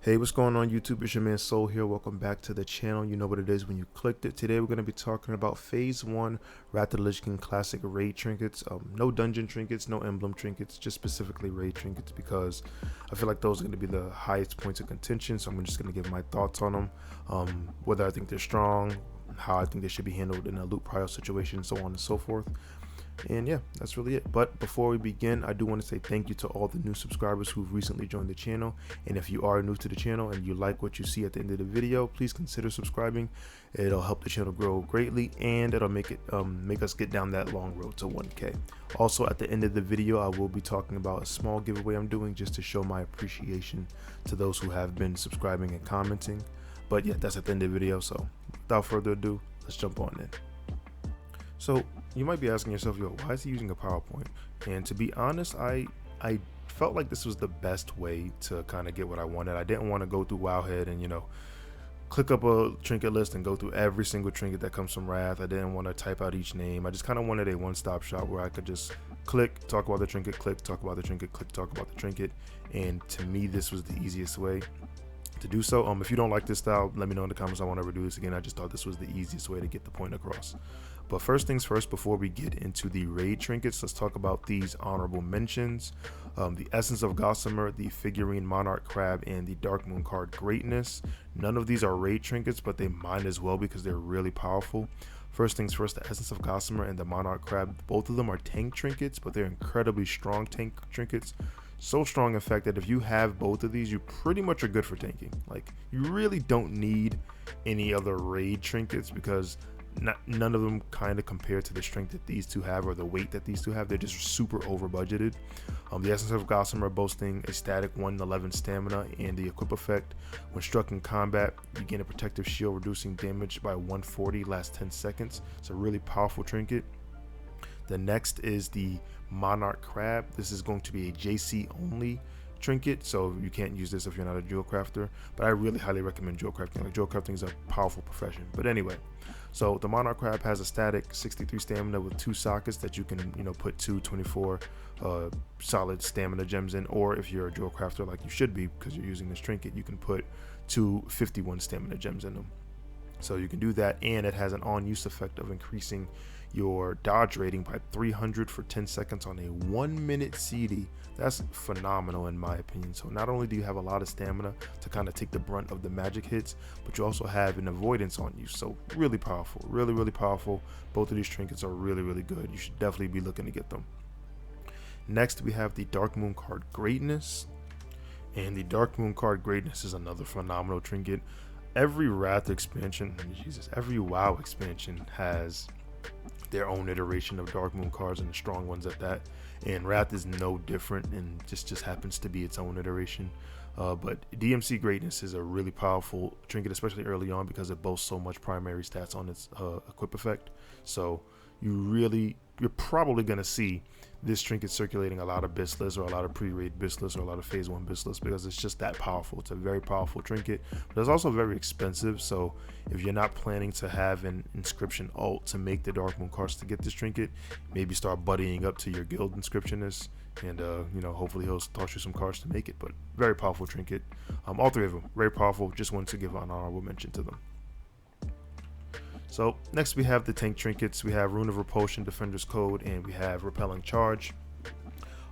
Hey, what's going on YouTube? It's your man Soul here. Welcome back to the channel. You know what it is when you clicked it. Today we're going to be talking about Phase 1 Wrath of the Lich King Classic Raid Trinkets. No dungeon trinkets, no emblem trinkets, just specifically raid trinkets because I feel like those are going to be the highest points of contention. So I'm just going to give my thoughts on them, whether I think they're strong, how I think they should be handled in a loot prio situation, so on and so forth. And yeah, that's really it. But before we begin, I do want to say thank you to all the new subscribers who've recently joined the channel. And if you are new to the channel and you like what you see at the end of the video, please consider subscribing. It'll help the channel grow greatly, and it'll make us get down that long road to 1K. Also, at the end of the video, I will be talking about a small giveaway I'm doing just to show my appreciation to those who have been subscribing and commenting. But yeah, that's at the end of the video. So without further ado, let's jump on in. So you might be asking yourself, yo, why is he using a PowerPoint? And to be honest, I felt like this was the best way to kind of get what I wanted. I didn't want to go through Wowhead and, click up a trinket list and go through every single trinket that comes from Wrath. I didn't want to type out each name. I just kind of wanted a one-stop shop where I could just click, talk about the trinket, click, talk about the trinket, click, talk about the trinket. And to me, this was the easiest way to do so. If you don't like this style, let me know in the comments. I won't ever do this again. I just thought this was the easiest way to get the point across. But first things first, before we get into the raid trinkets, let's talk about these honorable mentions. The Essence of Gossamer, the Figurine Monarch Crab, and the Dark Moon card Greatness. None of these are raid trinkets, but they might as well because they're really powerful. First things first, the Essence of Gossamer and the Monarch Crab, both of them are tank trinkets, but they're incredibly strong tank trinkets. So strong, in fact, that if you have both of these, you pretty much are good for tanking. Like, you really don't need any other raid trinkets because none of them kind of compare to the strength that these two have or the weight that these two have. They're just super over budgeted. The Essence of Gossamer boasting a static 111 stamina and the equip effect. When struck in combat, you gain a protective shield reducing damage by 140 last 10 seconds. It's a really powerful trinket. The next is the Monarch Crab. This is going to be a JC only trinket, so you can't use this if you're not a jewel crafter, but I really highly recommend jewel crafting. Like, jewel crafting is a powerful profession. But anyway, so the Monarch Crab has a static 63 stamina with 2 sockets that you can put 224 solid stamina gems in, or if you're a jewel crafter like you should be because you're using this trinket, you can put 251 stamina gems in them. So you can do that, and it has an on-use effect of increasing your dodge rating by 300 for 10 seconds on a 1-minute CD. That's phenomenal in my opinion. So not only do you have a lot of stamina to kind of take the brunt of the magic hits, but you also have an avoidance on you. So really powerful, really powerful. Both of these trinkets are really good. You should definitely be looking to get them. Next, we have the Dark Moon card Greatness, and the Dark Moon card Greatness is another phenomenal trinket. Every Wrath expansion, every WoW expansion has their own iteration of Dark Moon cards, and the strong ones at that. And Wrath is no different, and just happens to be its own iteration. But DMC Greatness is a really powerful trinket, especially early on, because it boasts so much primary stats on its equip effect. So you're probably going to see this trinket circulating a lot of BIS lists, or a lot of pre-raid BIS lists, or a lot of phase 1 BIS lists, because it's just that powerful. It's a very powerful trinket, but it's also very expensive. So if you're not planning to have an inscription alt to make the Dark Moon cards to get this trinket, maybe start buddying up to your guild inscriptionist, and hopefully he'll toss you some cards to make it. But very powerful trinket. All three of them very powerful. Just wanted to give an honorable mention to them. So next we have the tank trinkets. We have Rune of Repulsion, Defender's Code, and we have Repelling Charge.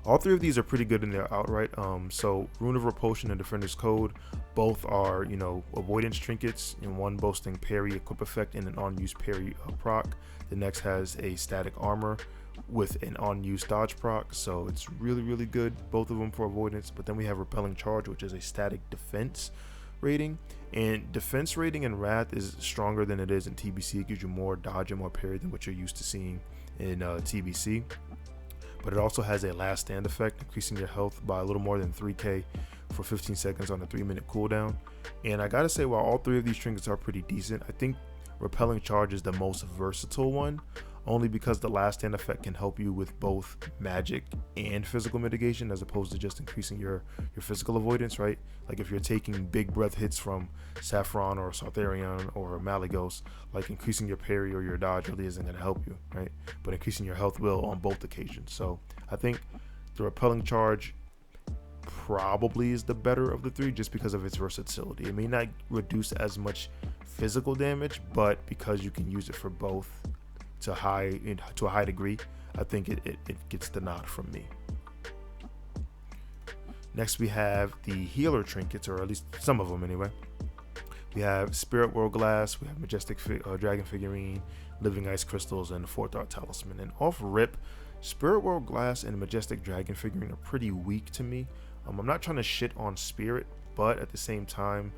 All three of these are pretty good in their outright. So Rune of Repulsion and Defender's Code both are avoidance trinkets, and one boasting parry equip effect and an on-use parry proc. The next has a static armor with an on-use dodge proc, so it's really good, both of them for avoidance. But then we have Repelling Charge, which is a static defense rating, and defense rating in Wrath is stronger than it is in TBC. It gives you more dodge and more parry than what you're used to seeing in TBC. But it also has a last stand effect, increasing your health by a little more than 3k for 15 seconds on a 3-minute cooldown. And I gotta say, while all three of these trinkets are pretty decent, I think Repelling Charge is the most versatile one, only because the last stand effect can help you with both magic and physical mitigation, as opposed to just increasing your physical avoidance, right? Like if you're taking big breath hits from Saffron or Sartharion or Malygos, like increasing your parry or your dodge really isn't going to help you, right? But increasing your health will on both occasions. So I think the Repelling Charge probably is the better of the three just because of its versatility. It may not reduce as much physical damage, but because you can use it for both to a high degree, I think it gets the nod from me. Next, we have the healer trinkets, or at least some of them anyway. We have Spirit World Glass, we have Majestic Dragon Figurine, Living Ice Crystals, and the Forethought Talisman. And off rip, Spirit World Glass and Majestic Dragon Figurine are pretty weak to me. I'm not trying to shit on Spirit, but at the same time,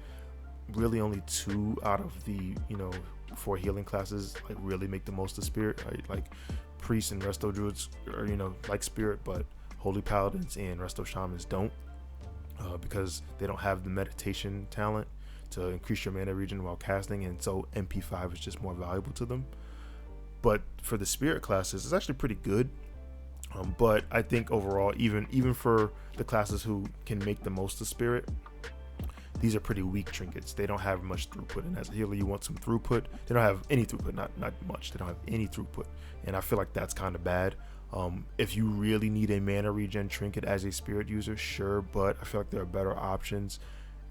really only 2 out of the 4 healing classes like really make the most of Spirit. Right? Like Priests and Resto Druids are like Spirit, but Holy Paladins and Resto Shamans don't, because they don't have the meditation talent to increase your mana regen while casting, and so MP5 is just more valuable to them. But for the Spirit classes, it's actually pretty good. But I think overall, even for the classes who can make the most of Spirit, these are pretty weak trinkets. They don't have much throughput, and as a healer, you want some throughput. They don't have any throughput, not much. They don't have any throughput, and I feel like that's kind of bad. If you really need a mana regen trinket as a Spirit user, sure, but I feel like there are better options.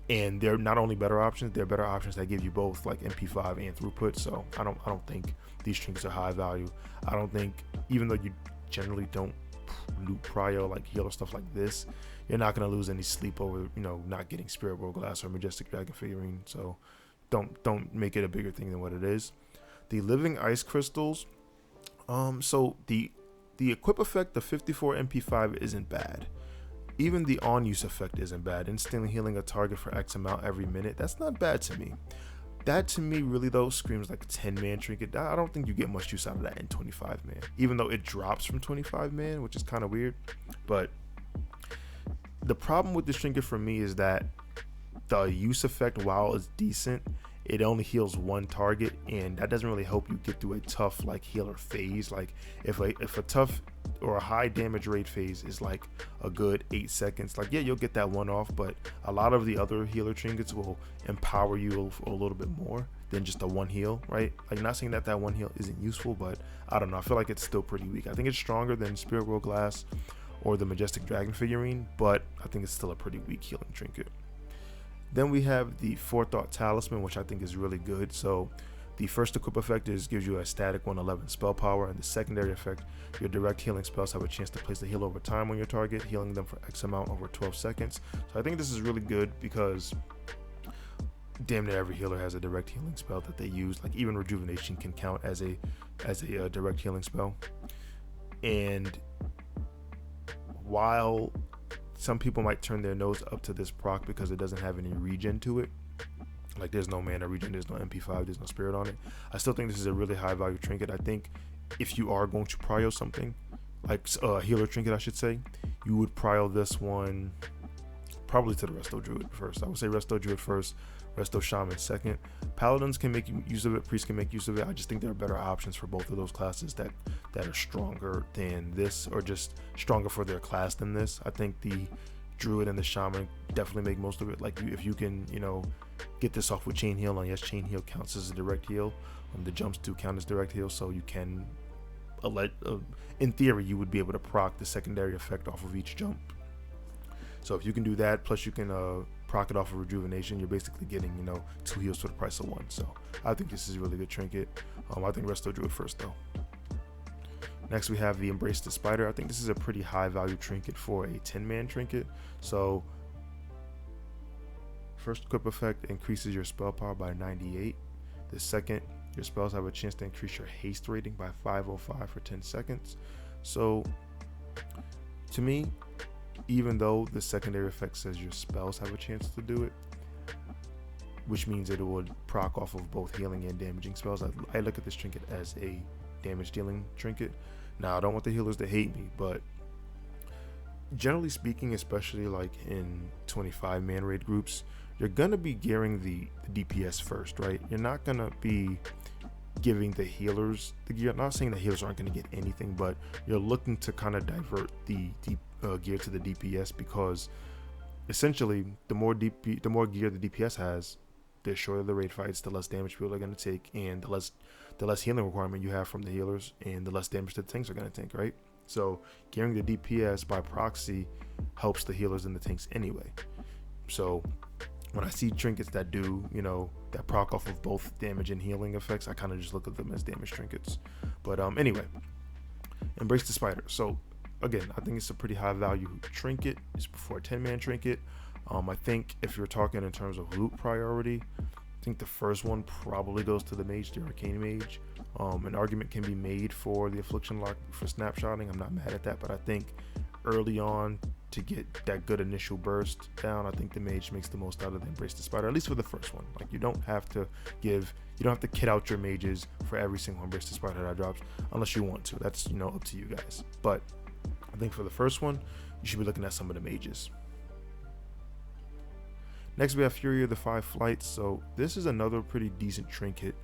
And they're not only better options, they're better options that give you both like MP5 and throughput. So I don't think these trinkets are high value. I don't think, even though you generally don't loot prio like healer stuff like this, you're not gonna lose any sleep over not getting Spirit World Glass or Majestic Dragon Figurine. So don't make it a bigger thing than what it is. The Living Ice Crystals, so the equip effect of 54 MP5 isn't bad. Even the on-use effect isn't bad. Instantly healing a target for X amount every minute, that's not bad to me. That to me really though screams like a 10-man trinket. I don't think you get much use out of that in 25-man, even though it drops from 25-man, which is kind of weird. But the problem with this trinket for me is that the use effect, while it's decent, it only heals 1 target, and that doesn't really help you get through a tough like healer phase. Like if a tough or a high damage rate phase is like a good 8 seconds, like yeah, you'll get that one off, but a lot of the other healer trinkets will empower you a little bit more than just a 1 heal, right? Like, not saying that 1 heal isn't useful, but I don't know, I feel like it's still pretty weak. I think it's stronger than Spirit World Glass or the Majestic Dragon Figurine, but I think it's still a pretty weak healing trinket. Then we have the Forethought Talisman, which I think is really good. So the first equip effect gives you a static 111 spell power, and the secondary effect, your direct healing spells have a chance to place the heal over time on your target, healing them for X amount over 12 seconds. So I think this is really good because damn near every healer has a direct healing spell that they use. Like even Rejuvenation can count as a direct healing spell. And while some people might turn their nose up to this proc because it doesn't have any regen to it, like there's no mana regen, there's no MP5, there's no Spirit on it, I still think this is a really high value trinket. I think if you are going to prio something, like a healer trinket I should say, you would prio this one probably to the Resto Druid first. I would say Resto Druid first, Resto Shaman second. Paladins can make use of it, Priests can make use of it. I just think there are better options for both of those classes that are stronger than this, or just stronger for their class than this. I think the Druid and the Shaman definitely make most of it. Like if you can, get this off with Chain Heal, and yes, Chain Heal counts as a direct heal. The jumps do count as direct heal, so you can, in theory, you would be able to proc the secondary effect off of each jump. So if you can do that, plus you can proc it off of Rejuvenation, you're basically getting 2 heals for the price of 1. So I think this is a really good trinket. I think Resto Druid first though. Next we have the Embrace the Spider. I think this is a pretty high value trinket for a 10-man trinket. So first equip effect increases your spell power by 98. The second, your spells have a chance to increase your haste rating by 505 for 10 seconds. So to me, even though the secondary effect says your spells have a chance to do it, which means that it would proc off of both healing and damaging spells, I look at this trinket as a damage dealing trinket. Now I don't want the healers to hate me, but generally speaking, especially like in 25-man raid groups, you're gonna be gearing the DPS first, right? You're not gonna be giving the healers the gear. I'm not saying the healers aren't gonna get anything, but you're looking to kind of divert the gear to the DPS, because essentially the more gear the DPS has, the shorter the raid fights, the less damage people are going to take, and the less healing requirement you have from the healers, and the less damage the tanks are going to take, right? So gearing the DPS by proxy helps the healers and the tanks anyway. So when I see trinkets that do, that proc off of both damage and healing effects, I kind of just look at them as damage trinkets. But anyway, Embrace the Spider. So again, I think it's a pretty high value trinket. It's before a 10-man trinket. I think if you're talking in terms of loot priority, I think the first one probably goes to the mage, the arcane mage. An argument can be made for the affliction lock for snapshotting. I'm not mad at that, but I think early on, to get that good initial burst down, I think the mage makes the most out of the Embrace the Spider, at least for the first one. Like, you don't have to kit out your mages for every single Embrace the Spider that drops, unless you want to. That's, up to you guys. But I think for the first one, you should be looking at some of the mages. Next, we have Fury of the 5 Flights. So this is another pretty decent trinket.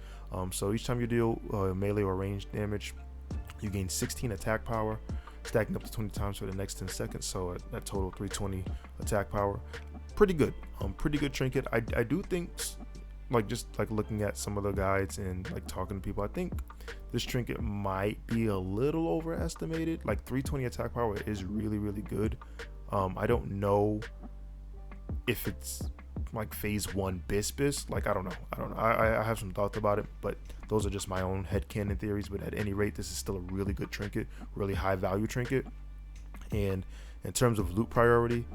So each time you deal melee or ranged damage, you gain 16 attack power, stacking up to 20 times for the next 10 seconds. So that total 320 attack power. Pretty good. Pretty good trinket. I do think, just looking at some of the guides and talking to people, I think this trinket might be a little overestimated. 320 attack power is really, really good. I don't know if it's phase 1 bis. I don't know. I have some thoughts about it, but those are just my own headcanon theories. But at any rate, this is still a really good trinket, really high value trinket. And in terms of loot priority,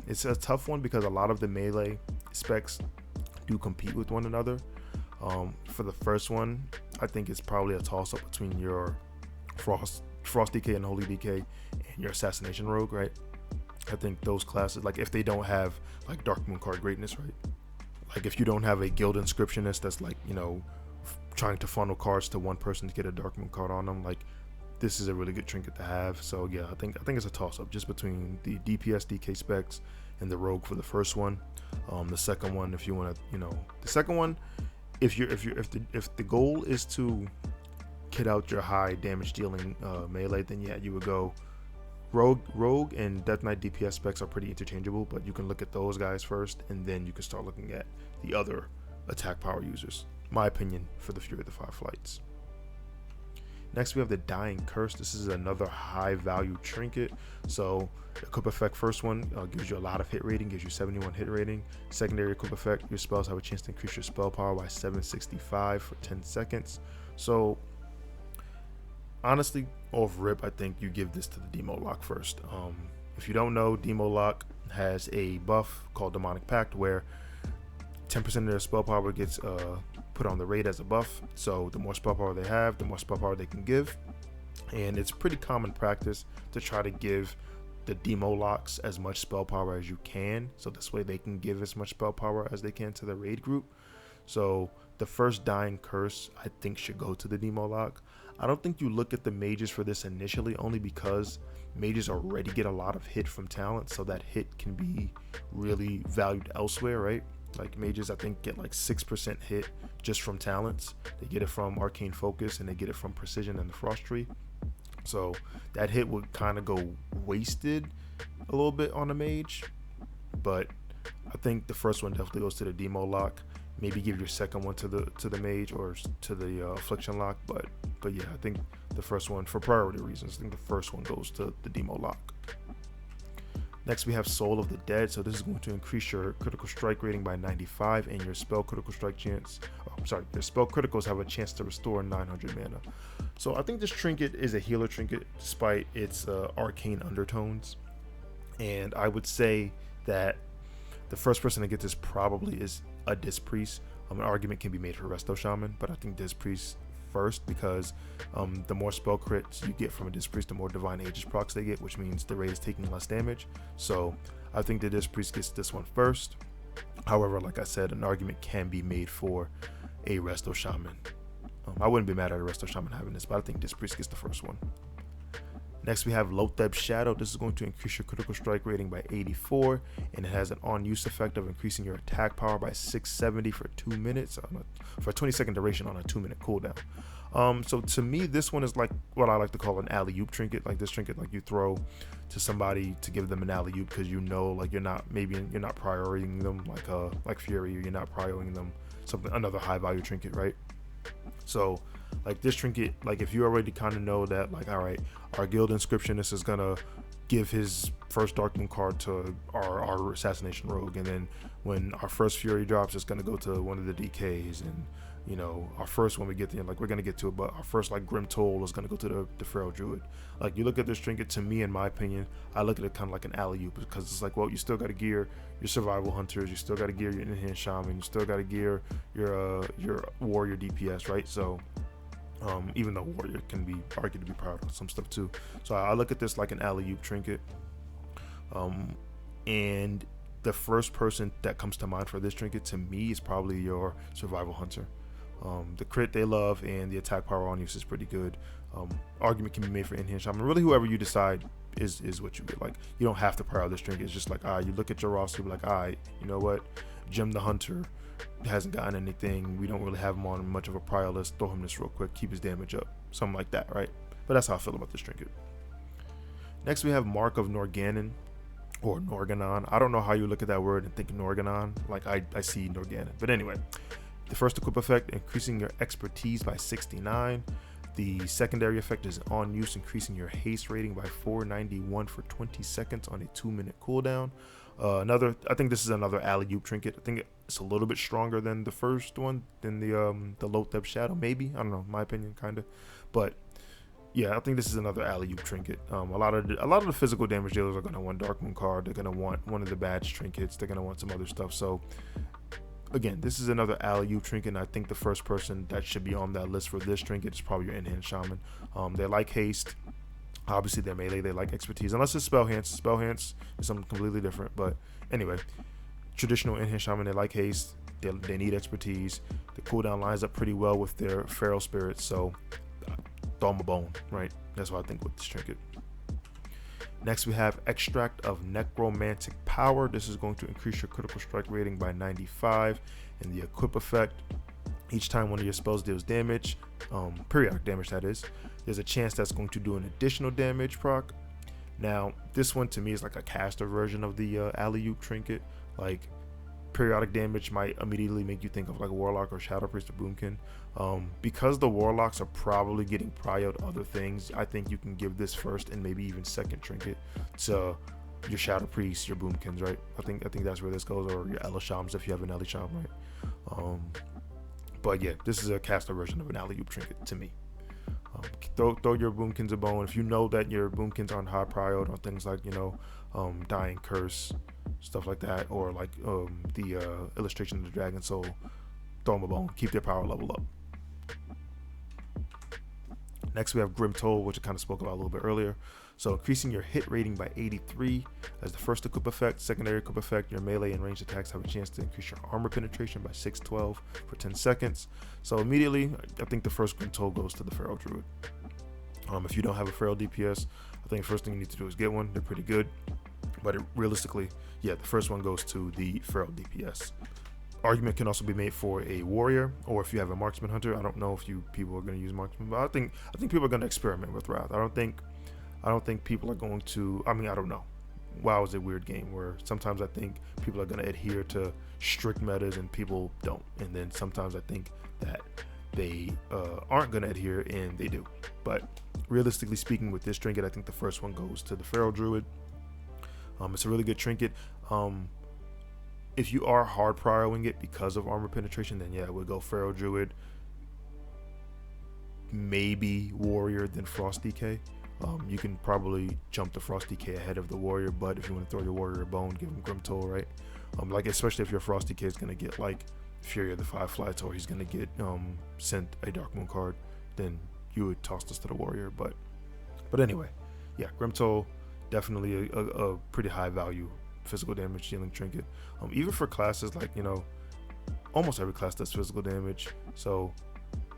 it's a tough one because a lot of the melee specs do compete with one another. For the first one, I think it's probably a toss-up between your Frost DK and Holy DK and your Assassination Rogue, right? I think those classes, if they don't have Dark Moon card greatness, right? If you don't have a guild inscriptionist that's trying to funnel cards to one person to get a Dark Moon card on them, this is a really good trinket to have. So yeah, I think it's a toss-up just between the DPS DK specs and the Rogue for the first one. The second one, if you want to, the second one, if the goal is to kit out your high damage dealing melee, then yeah, you would go Rogue and Death Knight DPS specs are pretty interchangeable, but you can look at those guys first, and then you can start looking at the other attack power users. My opinion for the Fury of the 5 Flights. Next, we have the Dying Curse. This is another high value trinket. So equip effect, first one gives you a lot of hit rating, gives you 71 hit rating. Secondary equip effect, your spells have a chance to increase your spell power by 765 for 10 seconds. So honestly, off rip, I think you give this to the Demo Lock first. If you don't know, Demo Lock has a buff called Demonic Pact where 10% of their spell power gets put on the raid as a buff. So the more spell power they have, the more spell power they can give. And it's pretty common practice to try to give the Demo Locks as much spell power as you can, so this way they can give as much spell power as they can to the raid group. So the first Dying Curse, I think, should go to the Demo Lock. I don't think you look at the mages for this initially, only because mages already get a lot of hit from talent, so that hit can be really valued elsewhere, right? Mages, I think, get 6% hit just from talents. They get it from Arcane Focus and they get it from Precision and the Frost Tree. So that hit would kind of go wasted a little bit on a mage, but I think the first one definitely goes to the Demo Lock. Maybe give your second one to the mage or to the Affliction Lock, but yeah, I think the first one, for priority reasons, I think the first one goes to the Demo Lock. Next, we have Soul of the Dead. So this is going to increase your critical strike rating by 95 and your spell critical strike chance. Your spell criticals have a chance to restore 900 mana. So I think this trinket is a healer trinket despite its arcane undertones. And I would say that the first person to get this probably is a Disc Priest. An argument can be made for Resto Shaman, but I think Disc Priest first, because the more spell crits you get from a Disc Priest, the more Divine Aegis procs they get, which means the raid is taking less damage. So I think the Disc Priest gets this one first. However, like I said, an argument can be made for a Resto Shaman. I wouldn't be mad at a Resto Shaman having this, but I think Disc Priest gets the first one. Next, we have Lotheb's Shadow. This is going to increase your critical strike rating by 84, and it has an on-use effect of increasing your attack power by 670 for 2 minutes, for a 20-second duration on a 2-minute cooldown. So to me, this one is like what I like to call an alley-oop trinket. This trinket, you throw to somebody to give them an alley-oop because you're not prioritizing them like Fury, or you're not prioritizing them another high-value trinket, right? So Like this trinket, like if you already kind of know that, like, all right, our guild inscriptionist is gonna give his first Dark Moon card to our assassination rogue, and then when our first fury drops, it's gonna go to one of the DKs, and you know, our first one we get there, like we're gonna get to it, but our first like Grim Toll is gonna go to the Feral Druid. Like you look at this trinket, to me, in my opinion, I look at it kind of like an alley-oop, because it's like, well, you still got to gear your survival hunters, you still got to gear your in-hand shaman, you still got to gear your warrior DPS, right? So even though warrior can be argued to be proud of some stuff too, so I look at this like an alley-oop trinket. And the first person that comes to mind for this trinket to me is probably your survival hunter. The crit they love and the attack power on use is pretty good. Argument can be made for in-hand shaman. Really, whoever you decide is what you get. Like, you don't have to power this trinket. It's just like, you look at your roster, be like, you know what, Jim the Hunter hasn't gotten anything. We don't really have him on much of a prior list. Throw him this real quick, keep his damage up, something like that, right? But that's how I feel about this trinket. Next, we have Mark of Norganon, or Norganon. I don't know how you look at that word and think Norganon. Like I see Norganon, but anyway. The first equip effect, increasing your expertise by 69. The secondary effect is on use, increasing your haste rating by 491 for 20 seconds on a 2-minute cooldown. I think this is another alley-oop trinket. I think it's a little bit stronger than the first one, than the Loatheb Shadow, maybe. I don't know, my opinion, kind of. But yeah, I think this is another alley-oop trinket. A lot of the physical damage dealers are going to want Dark Moon card. They're going to want one of the badge trinkets. They're going to want some other stuff. So again, this is another alley-oop trinket, and I think the first person that should be on that list for this trinket is probably your in-hand shaman. They like haste. Obviously, they're melee. They like expertise, unless it's spell hands. Spell hands is something completely different. But anyway, traditional in-hand shaman, they like haste. They need expertise. The cooldown lines up pretty well with their feral spirits, so throw them a bone, right? That's what I think with this trinket. Next, we have Extract of Necromantic Power. This is going to increase your critical strike rating by 95. And the equip effect, each time one of your spells deals damage, periodic damage that is, there's a chance that's going to do an additional damage proc. Now, this one to me is like a caster version of the alley-oop trinket. Like, periodic damage might immediately make you think of like a Warlock or Shadow Priest or Boomkin. Because the Warlocks are probably getting prioed other things, I think you can give this first and maybe even second trinket to your Shadow Priests, your Boomkins, right? I think that's where this goes, or your Elishams if you have an Elisham, right? But yeah, this is a caster version of an alley-oop trinket to me. Throw your Boomkins a bone. If you know that your Boomkins aren't high prioed on things like, you know, Dying Curse, stuff like that, or like the illustration of the Dragon Soul, throw them a bone, keep their power level up. Next, we have Grim Toll, which I kind of spoke about a little bit earlier. So increasing your hit rating by 83 as the first equip effect. Secondary equip effect, your melee and ranged attacks have a chance to increase your armor penetration by 612 for 10 seconds. So immediately, I think the first Grim Toll goes to the Feral Druid. If you don't have a Feral DPS, I think the first thing you need to do is get one. They're pretty good. But realistically, yeah, the first one goes to the Feral DPS. Argument can also be made for a warrior, or if you have a marksman hunter. I don't know if people are going to use marksman, but I think people are going to experiment with Wrath. I don't think people are going to. I mean, I don't know. WoW is a weird game where sometimes I think people are going to adhere to strict metas and people don't, and then sometimes I think that they aren't going to adhere and they do. But realistically speaking, with this trinket, I think the first one goes to the Feral Druid. It's a really good trinket. If you are hard prioing it because of armor penetration, then yeah, we'll go Feral Druid, maybe Warrior, then Frost DK. You can probably jump the Frost DK ahead of the Warrior, but if you want to throw your Warrior a bone, give him Grim Toll, right? Like, especially if your Frost DK is going to get like Fury of the Five Flights, or he's going to get sent a Dark Moon card, then you would toss this to the Warrior. But anyway, yeah, Grim Toll, definitely a pretty high value physical damage dealing trinket. Even for classes like, you know, almost every class does physical damage. So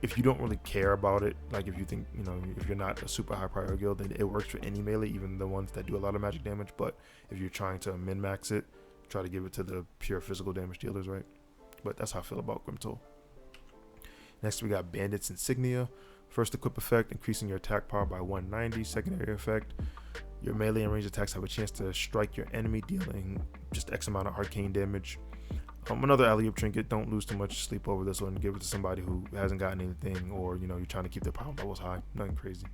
if you don't really care about it, like if you think, you know, if you're not a super high priority guild, then it works for any melee, even the ones that do a lot of magic damage. But if you're trying to min max it, try to give it to the pure physical damage dealers, right? But that's how I feel about Grim Toll. Next, we got Bandit's Insignia. First equip effect, increasing your attack power by 190. Secondary effect, your melee and ranged attacks have a chance to strike your enemy, dealing just X amount of arcane damage. Another alley-oop trinket. Don't lose too much sleep over this one. Give it to somebody who hasn't gotten anything, or you're trying to keep their power levels high. Nothing crazy.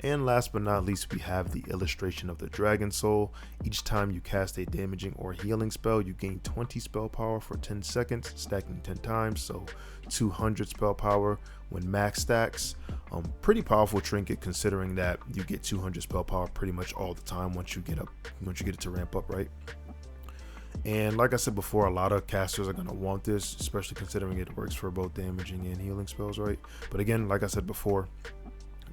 And last but not least, we have the illustration of the Dragon Soul. Each time you cast a damaging or healing spell, you gain 20 spell power for 10 seconds, stacking 10 times, so 200 spell power when max stacks. Pretty powerful trinket, considering that you get 200 spell power pretty much all the time once you get it to ramp up, right? And like I said before, a lot of casters are going to want this, especially considering it works for both damaging and healing spells, right? But again, like I said before,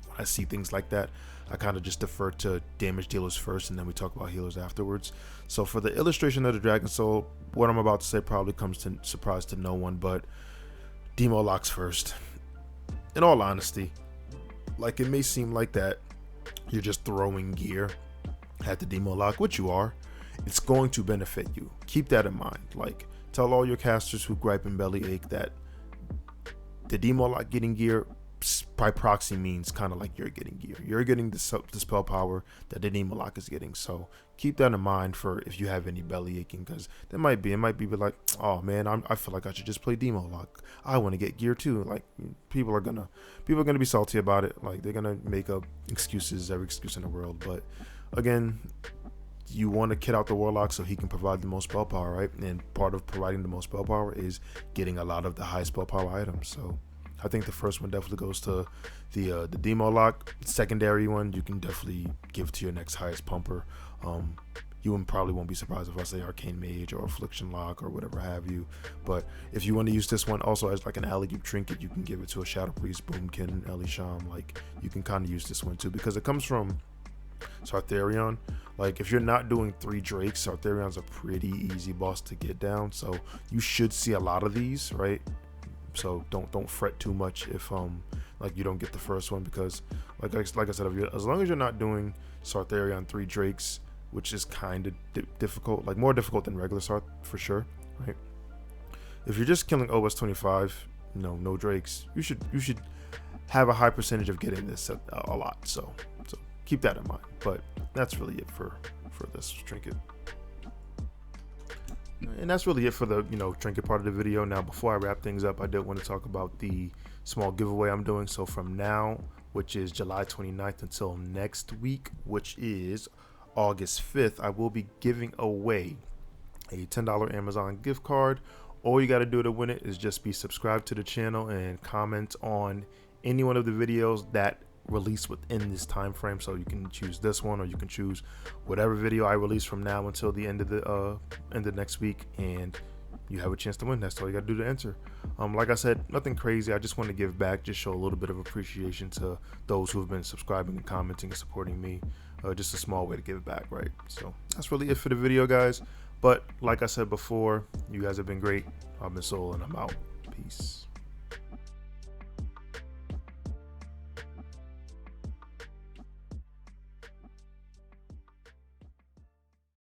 when I see things like that, I kind of just defer to damage dealers first, and then we talk about healers afterwards. So for the illustration of the Dragon Soul, what I'm about to say probably comes to surprise to no one, but demo locks first. In all honesty, like, it may seem like that you're just throwing gear at the demo lock, which you are. It's going to benefit you. Keep that in mind. Like, tell all your casters who gripe and bellyache that the demo lock getting gear by proxy means kind of like you're getting gear. You're getting the spell power that the demo lock is getting. So keep that in mind for if you have any belly aching, because it might be like, oh man, I feel like I should just play demo lock. I want to get gear too. Like, people are gonna be salty about it. Like, they're gonna make up excuses, every excuse in the world. But again, you want to kit out the warlock so he can provide the most spell power, right? And part of providing the most spell power is getting a lot of the high spell power items. So I think the first one definitely goes to the demo lock. Secondary one you can definitely give to your next highest pumper. You probably won't be surprised if I say Arcane Mage or Affliction Lock or whatever have you. But if you want to use this one also as like an alley-oop trinket, you can give it to a Shadow Priest, Boomkin, Elisham. Like, you can kind of use this one too, because it comes from Sartharion. Like, if you're not doing 3 Drakes, Sartharion's a pretty easy boss to get down, so you should see a lot of these, right? So don't fret too much if like you don't get the first one, because like I said, as long as you're not doing Sartharion 3 Drakes, which is kind of difficult, like more difficult than regular Sarth for sure, right? If you're just killing OS 25, no Drakes, you should have a high percentage of getting this a lot. So keep that in mind. But that's really it for this trinket. And that's really it for the trinket part of the video. Now, before I wrap things up, I did want to talk about the small giveaway I'm doing. So from now, which is July 29th, until next week, which is August 5th, I will be giving away a $10 Amazon gift card. All you got to do to win it is just be subscribed to the channel and comment on any one of the videos that release within this time frame. So you can choose this one, or you can choose whatever video I release from now until the end of next week, and you have a chance to win. That's all you gotta do to enter. Like I said, nothing crazy. I just want to give back, just show a little bit of appreciation to those who have been subscribing and commenting and supporting me. Just a small way to give back, right? So that's really it for the video, guys. But like I said before, you guys have been great. I've been Soul, and I'm out. Peace.